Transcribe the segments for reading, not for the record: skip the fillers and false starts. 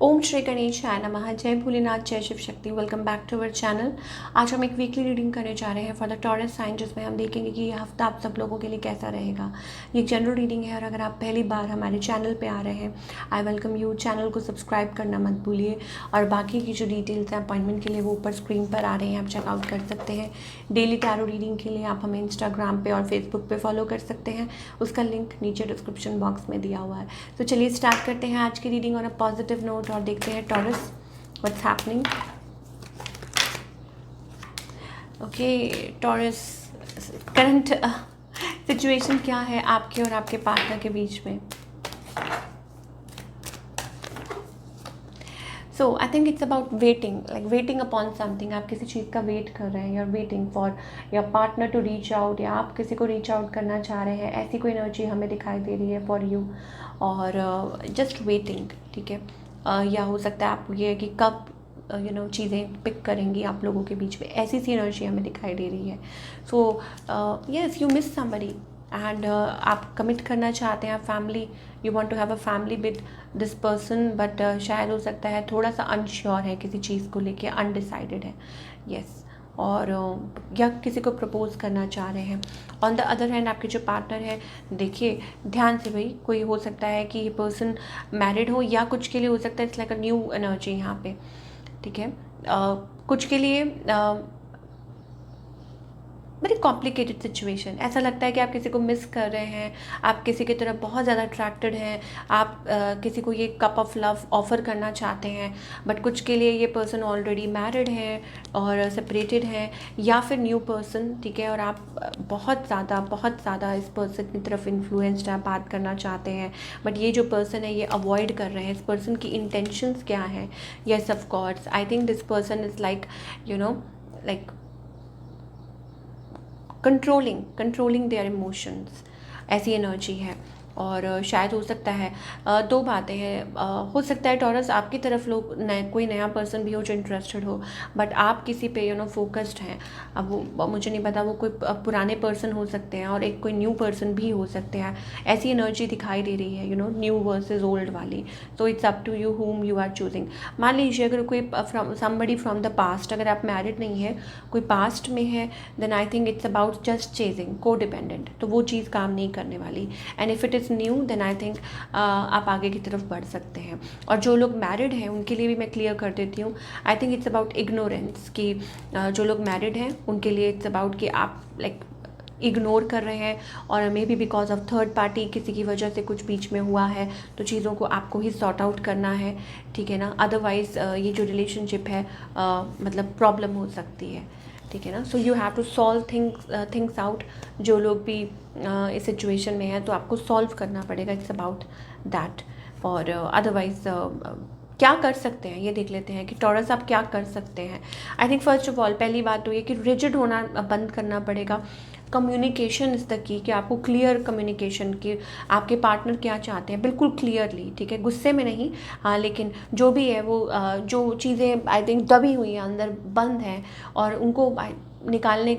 ओम श्री गणेशाय नमः। जय भोलेनाथ, जय Shiv Shakti. Welcome back to our channel. आज हम एक वीकली रीडिंग करने जा रहे हैं फॉर द टॉरस साइन, जिसमें हम देखेंगे कि ये हफ्ता आप सब लोगों के लिए कैसा रहेगा। ये एक जनरल रीडिंग है और अगर आप पहली बार हमारे चैनल पे आ रहे हैं, आई वेलकम यू। चैनल को सब्सक्राइब करना मत भूलिए और बाकी की जो डिटेल्स हैं अपॉइंटमेंट के लिए वो ऊपर स्क्रीन पर आ रहे हैं, आप चेकआउट कर सकते हैं। डेली टैरो रीडिंग के लिए आप हमें इंस्टाग्राम पे और फेसबुक पे फॉलो कर सकते हैं, उसका लिंक नीचे डिस्क्रिप्शन बॉक्स में दिया हुआ है। तो चलिए स्टार्ट करते हैं आज की reading on a positive note और देखते हैं Taurus what's happening. Okay Taurus, current situation क्या है आपके और आपके पार्टनर के बीच में। So I think it's about waiting, like waiting upon something. आप किसी चीज़ का वेट कर रहे हैं, you are waiting for your partner to reach out, या आप किसी को रीच आउट करना चाह रहे हैं, ऐसी कोई एनर्जी हमें दिखाई दे रही है फॉर यू। और जस्ट वेटिंग, ठीक है। या हो सकता है आप ये कि कब चीज़ें पिक करेंगी आप लोगों के बीच में, ऐसी सी एनर्जी हमें दिखाई दे रही है। So yes, you miss somebody and आप कमिट करना चाहते हैं family, you want to have a family with this person, but शायद हो सकता है थोड़ा सा अनश्योर है किसी चीज़ को लेके, अनडिसाइडेड है। यस, और या किसी को प्रपोज करना चाह रहे हैं। ऑन द अदर हैंड आपके जो पार्टनर है, देखिए ध्यान से भाई, कोई हो सकता है कि ये पर्सन मैरिड हो या कुछ के लिए हो सकता है it's like a new energy यहाँ पे, ठीक है। कुछ के लिए बड़ी कॉम्प्लिकेटेड सिचुएशन, ऐसा लगता है कि आप किसी को मिस कर रहे हैं, आप किसी की तरफ बहुत ज़्यादा अट्रैक्टेड हैं, आप किसी को ये कप ऑफ लव ऑफ़र करना चाहते हैं, बट कुछ के लिए ये पर्सन ऑलरेडी मैरिड है और सेपरेटेड है, या फिर न्यू पर्सन, ठीक है। और आप बहुत ज़्यादा इस पर्सन की तरफ इन्फ्लुएंस्ड आप बात करना चाहते हैं, बट ये जो पर्सन है ये अवॉइड कर रहे हैं। इस पर्सन की इंटेंशंस क्या है? Yes of course, I think this person is like like controlling their emotions, ऐसी एनर्जी है। और शायद हो सकता है दो बातें हैं, हो सकता है टॉरस आपकी तरफ लोग कोई नया पर्सन भी हो जो इंटरेस्टेड हो, बट आप किसी पे फोकस्ड हैं। अब वो मुझे नहीं पता, वो कोई पुराने पर्सन हो सकते हैं और एक कोई न्यू पर्सन भी हो सकते हैं, ऐसी एनर्जी दिखाई दे रही है, न्यू वर्सेस ओल्ड वाली। तो it's up to you whom you are choosing. मान लीजिए अगर कोई from somebody from the past, अगर आप मैरिड नहीं है, कोई पास्ट में है, then I think it's about just chasing, codependent, तो वो चीज़ काम नहीं करने वाली। And if it is new then I think आप आगे की तरफ बढ़ सकते हैं। और जो लोग मैरिड हैं उनके लिए भी मैं क्लियर कर देती हूँ, आई थिंक इट्स अबाउट इग्नोरेंस, कि जो लोग मैरिड हैं उनके लिए इट्स अबाउट कि आप लाइक इग्नोर कर रहे हैं, और may be because of third party, किसी की वजह से कुछ बीच में हुआ है, तो चीज़ों को आपको ही सॉर्ट आउट करना है, ठीक है ना। अदरवाइज़ ये जो रिलेशनशिप है मतलब प्रॉब्लम हो सकती है, ठीक है ना। So you have to solve things out. जो लोग भी इस सिचुएशन में है तो आपको सॉल्व करना पड़ेगा, इट्स अबाउट दैट। और अदरवाइज क्या कर सकते हैं ये देख लेते हैं कि टॉरस आप क्या कर सकते हैं। I think first of all पहली बात तो ये कि रिजिड होना बंद करना पड़ेगा। कम्युनिकेशन इज़ द की, कि आपको क्लियर कम्युनिकेशन, कि आपके पार्टनर क्या चाहते हैं बिल्कुल क्लियरली, ठीक है, गुस्से में नहीं। हाँ, लेकिन जो भी है वो जो चीज़ें आई थिंक दबी हुई हैं अंदर, बंद हैं, और उनको निकालने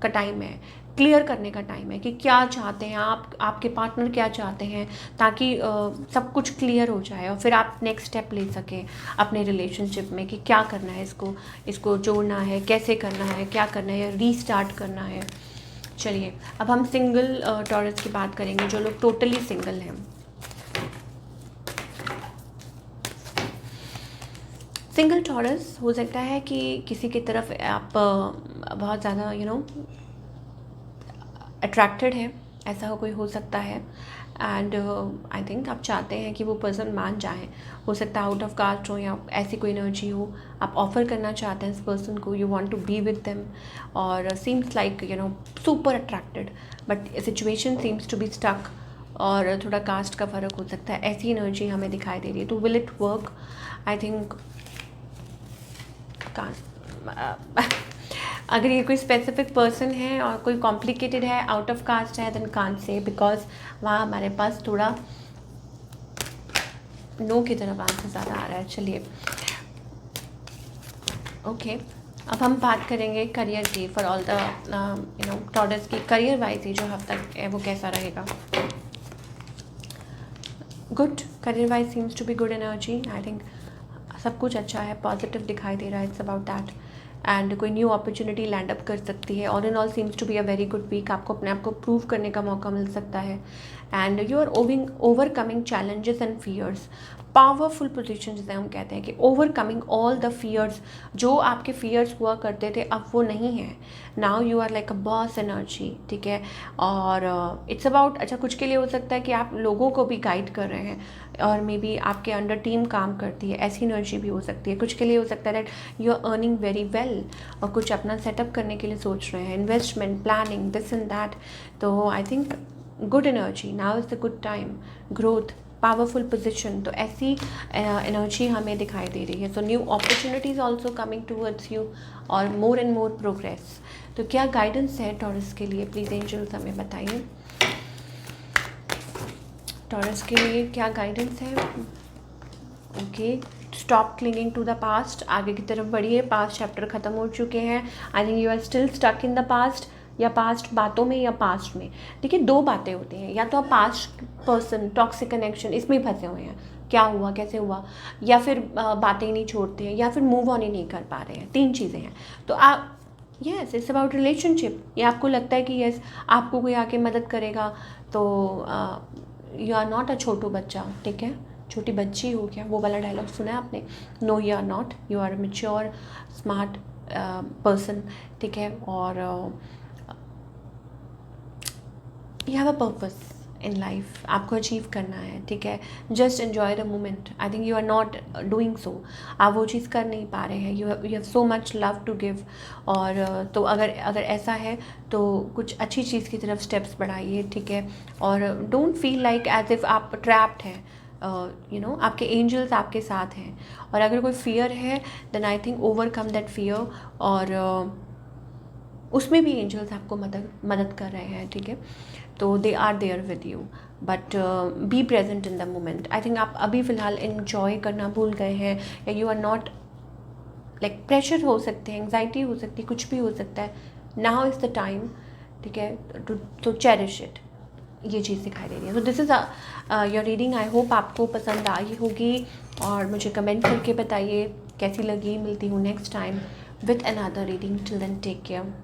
का टाइम है, क्लियर करने का टाइम है कि क्या चाहते हैं आप, आपके पार्टनर क्या चाहते हैं, ताकि सब कुछ क्लियर हो जाए और फिर आप नेक्स्ट स्टेप ले सकें अपने रिलेशनशिप में, कि क्या करना है, इसको जोड़ना है, कैसे करना है, क्या करना है, रीस्टार्ट करना है। चलिए अब हम सिंगल टॉरस की बात करेंगे, जो लोग टोटली सिंगल हैं। सिंगल टॉरस हो सकता है कि किसी की तरफ आप बहुत ज़्यादा अट्रैक्टेड है, ऐसा कोई हो सकता है। एंड आई थिंक आप चाहते हैं कि वो पर्सन मान जाए, हो सकता है आउट ऑफ कास्ट हो या ऐसी कोई एनर्जी हो, आप ऑफ़र करना चाहते हैं इस पर्सन को, you want to be with them, और seems like super attracted, but situation seems to be stuck, और थोड़ा कास्ट का फ़र्क हो सकता है, ऐसी एनर्जी हमें दिखाई दे रही है। तो will it work? I think अगर ये कोई स्पेसिफिक पर्सन है और कोई कॉम्प्लिकेटेड है, आउट ऑफ कास्ट है, देन कांट से, बिकॉज वहाँ हमारे पास थोड़ा नो की तरफ आंसर ज़्यादा आ रहा है। चलिए ओके, अब हम बात करेंगे करियर की, फॉर ऑल द टॉरस की करियर वाइज ही जो हफ्ता है वो कैसा रहेगा। Good, career wise seems to be good energy. I think सब कुछ अच्छा है, पॉजिटिव दिखाई दे रहा है, इट्स अबाउट दैट। एंड कोई न्यू अपॉर्चुनिटी लैंड अप कर सकती है। All in all seems to be a very good week, आपको अपने आप को प्रूव करने का मौका मिल सकता है। And you are overcoming challenges and fears, powerful position जिसे हम कहते हैं कि ओवरकमिंग ऑल द फियर्स। जो आपके फियर्स हुआ करते थे अब वो नहीं है। Now you are like a boss energy, ठीक है। और इट्स अबाउट, अच्छा कुछ के लिए हो सकता है कि आप लोगों को भी गाइड कर रहे हैं और मे बी आपके अंडर टीम काम करती है, ऐसी एनर्जी भी हो सकती है। कुछ के लिए हो सकता है that you are earning very well और कुछ अपना सेटअप करने के लिए सोच रहे हैं, investment planning this and that. तो I think good energy, now is the good time, growth, powerful position, तो ऐसी एनर्जी हमें दिखाई दे रही है। So new opportunities also coming towards you और मोर एंड मोर प्रोग्रेस। तो क्या गाइडेंस है टॉरस के लिए, प्लीज़ एंजल्स हमें बताइए। टॉरस के लिए क्या गाइडेंस है? Okay, stop clinging to the past, आगे की तरफ बढ़िए, पास्ट चैप्टर ख़त्म हो चुके हैं। I think you are still stuck in the past, या पास्ट बातों में या पास्ट में। देखिए दो बातें होती हैं, या तो आप पास्ट पर्सन, टॉक्सिक कनेक्शन, इसमें ही फंसे हुए हैं, क्या हुआ कैसे हुआ, या फिर बातें नहीं छोड़ते हैं, या फिर मूव ऑन ही नहीं कर पा रहे हैं। तीन चीज़ें हैं। तो आप यस, इट्स अबाउट रिलेशनशिप। या आपको लगता है कि यस आपको कोई आके मदद करेगा, तो यू आर नॉट अ छोटू बच्चा, ठीक है, छोटी बच्ची हो क्या, वो वाला डायलॉग सुना है आपने? No you are not, you are mature smart person, ठीक है। और you have a purpose in life, आपको अचीव करना है, ठीक है। Just enjoy the moment. I think you are not doing so, आप वो चीज़ कर नहीं पा रहे हैं। You have so much love to give. और तो अगर ऐसा है तो कुछ अच्छी चीज़ की तरफ स्टेप्स बढ़ाइए, ठीक है। और don't feel like as if आप ट्रैप्ड हैं, यू नो आपके एंजल्स आपके साथ हैं। और अगर कोई फियर है then I think overcome that fear, और उसमें भी एंजल्स आपको मदद कर रहे हैं, ठीक है। तो they are there with you, but be present in the moment. I think आप अभी फ़िलहाल इन्जॉय करना भूल गए हैं, या you are not like, pressure हो सकते हैं, एंग्जाइटी हो सकती है, कुछ भी हो सकता है। नाउ इज़ द टाइम, ठीक है, टू चेरिश इट, ये चीज़ दिखाई दे रही है। तो this is your reading. I hope आपको पसंद आई होगी, और मुझे कमेंट करके बताइए कैसी लगी। मिलती हूँ next time with another reading. Till then take care.